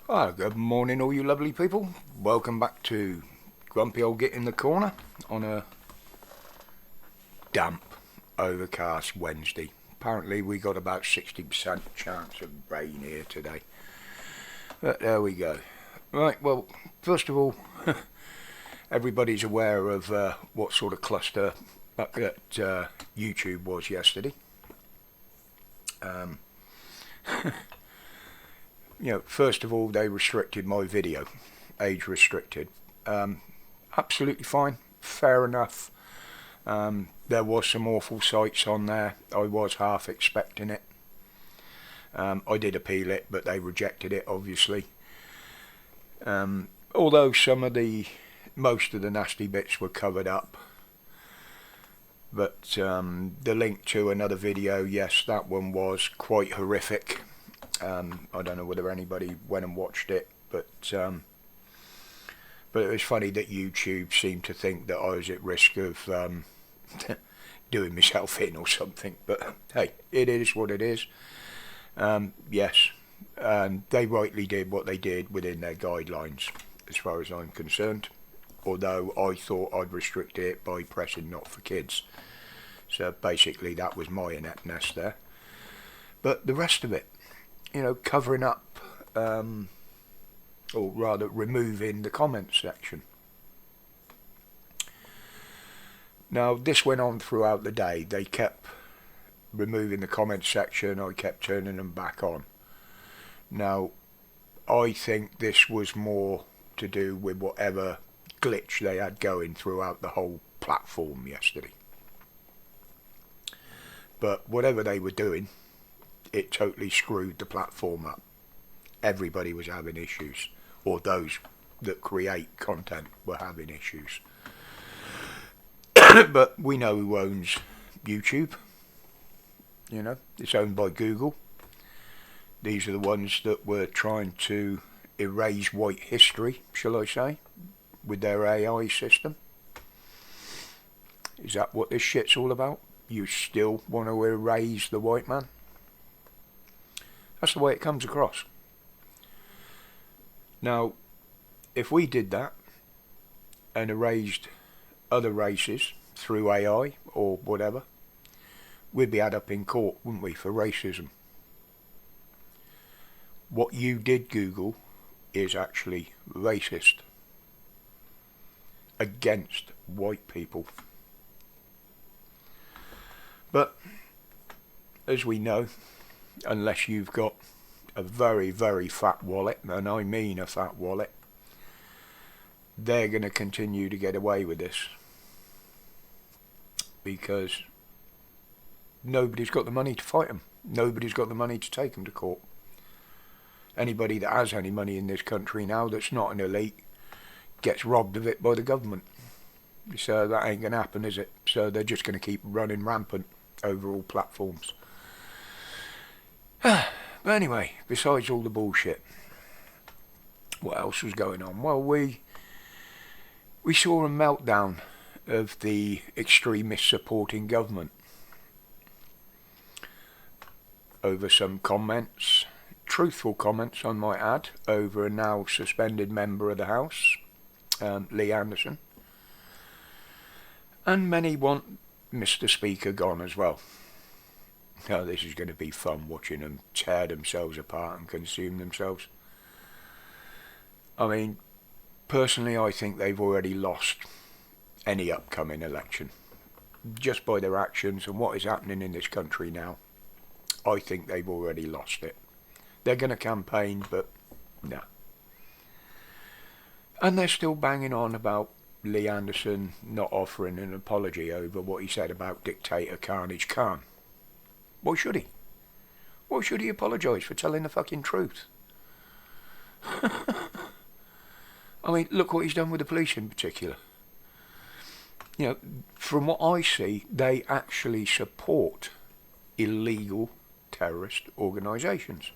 Good morning, all you lovely people. Welcome back to Grumpy Old Git in the Corner on a damp, overcast Wednesday. Apparently, we got about 60% chance of rain here today. But there we go. Right, well, first of all, everybody's aware of what sort of cluster that YouTube was yesterday. First of all, they restricted my video, age restricted. Absolutely fine, fair enough. There was some awful sights on there. I was half expecting it. I did appeal it, but they rejected it, obviously. Although most of the nasty bits were covered up. But the link to another video, yes, that one was quite horrific. I don't know whether anybody went and watched it, but it was funny that YouTube seemed to think that I was at risk of doing myself in or something. But hey, it is what it is. Yes, they rightly did what they did within their guidelines, as far as I'm concerned. Although I thought I'd restrict it by pressing not for kids. So basically that was my ineptness there. But the rest of it, covering up, or rather removing the comments section. Now this went on throughout the day. They kept removing the comments section. I kept turning them back on. Now I think this was more to do with whatever glitch they had going throughout the whole platform yesterday. But whatever they were doing, it totally screwed the platform up. Everybody was having issues, or those that create content were having issues. But we know who owns YouTube. It's owned by Google. These are the ones that were trying to erase white history, shall I say, with their AI system. Is that what this shit's all about? You still want to erase the white man? That's the way it comes across. Now, if we did that and erased other races through AI or whatever, we'd be had up in court, wouldn't we, for racism? What you did, Google, is actually racist against white people. But as we know, unless you've got a very, very fat wallet, and I mean a fat wallet, they're going to continue to get away with this. Because nobody's got the money to fight them. Nobody's got the money to take them to court. Anybody that has any money in this country now that's not an elite gets robbed of it by the government. So that ain't going to happen, is it? So they're just going to keep running rampant over all platforms. But anyway, besides all the bullshit, what else was going on? Well, we saw a meltdown of the extremists supporting government over some comments, truthful comments I might add, over a now suspended member of the House, Lee Anderson. And many want Mr. Speaker gone as well. Oh, this is going to be fun watching them tear themselves apart and consume themselves. I mean, personally, I think they've already lost any upcoming election. Just by their actions and what is happening in this country now, I think they've already lost it. They're going to campaign, but no. And they're still banging on about Lee Anderson not offering an apology over what he said about dictator Carnage Khan. Why should he? Why should he apologise for telling the fucking truth? I mean, look what he's done with the police in particular. From what I see, they actually support illegal terrorist organisations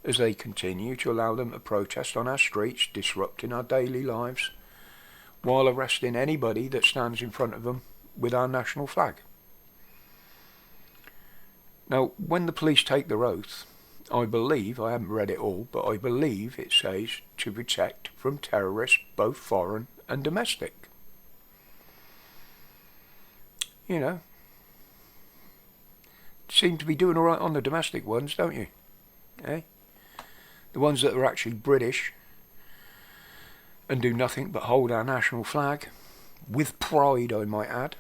as they continue to allow them to protest on our streets, disrupting our daily lives, while arresting anybody that stands in front of them with our national flag. Now, when the police take their oath, I believe, I haven't read it all, but I believe it says to protect from terrorists, both foreign and domestic. You know, seem to be doing alright on the domestic ones, don't you? Eh? The ones that are actually British and do nothing but hold our national flag, with pride I might add.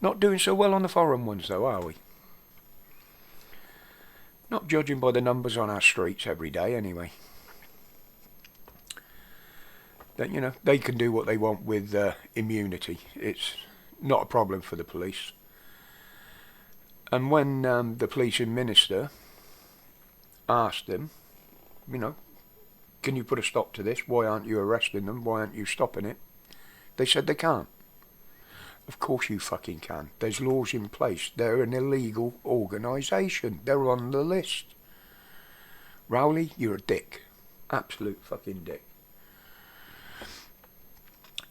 Not doing so well on the foreign ones though, are we? Not judging by the numbers on our streets every day anyway. That, you know, they can do what they want with immunity. It's not a problem for the police. And when the policing minister asked them, you know, can you put a stop to this? Why aren't you arresting them? Why aren't you stopping it? They said they can't. Of course you fucking can. There's laws in place. They're an illegal organisation. They're on the list. Rowley, you're a dick. Absolute fucking dick.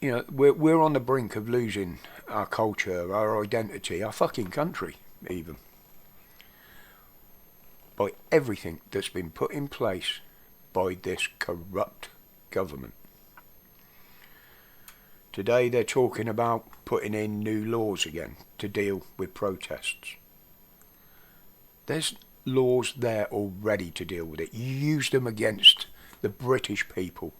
You know, we're on the brink of losing our culture, our identity, our fucking country, even. By everything that's been put in place by this corrupt government. Today they're talking about putting in new laws again to deal with protests. There's laws there already to deal with it. You use them against the British people.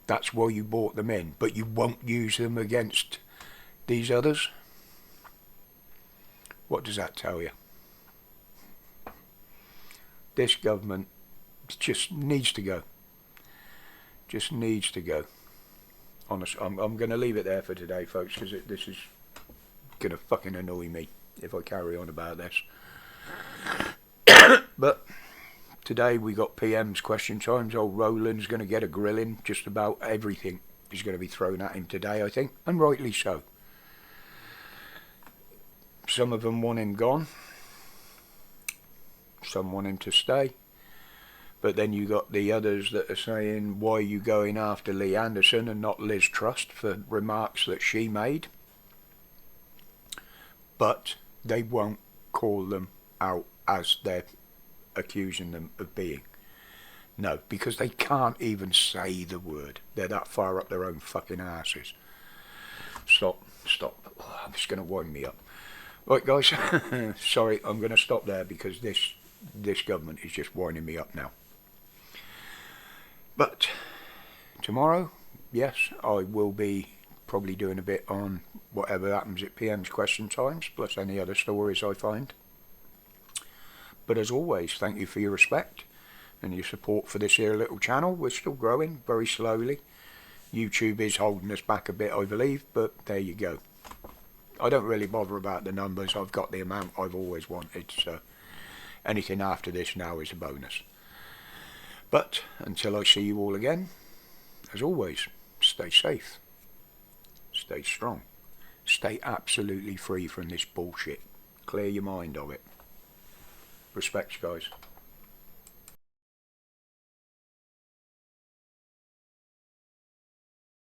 That's why you brought them in, but you won't use them against these others. What does that tell you? This government just needs to go. Just needs to go. Honestly, I'm going to leave it there for today, folks, because this is going to fucking annoy me if I carry on about this. But today we got PM's question times. Old Roland's going to get a grilling. Just about everything is going to be thrown at him today, I think, and rightly so. Some of them want him gone. Some want him to stay. But then you got the others that are saying, why are you going after Lee Anderson and not Liz Truss for remarks that she made? But they won't call them out as they're accusing them of being. No, because they can't even say the word. They're that far up their own fucking asses. Stop. Oh, it's going to wind me up. Right, guys. Sorry, I'm going to stop there because this government is just winding me up now. But tomorrow, yes, I will be probably doing a bit on whatever happens at PM's question times, plus any other stories I find. But as always, thank you for your respect and your support for this here little channel. We're still growing very slowly. YouTube is holding us back a bit, I believe, but there you go. I don't really bother about the numbers. I've got the amount I've always wanted, so anything after this now is a bonus. But until I see you all again, as always, stay safe, stay strong, stay absolutely free from this bullshit. Clear your mind of it. Respects, guys.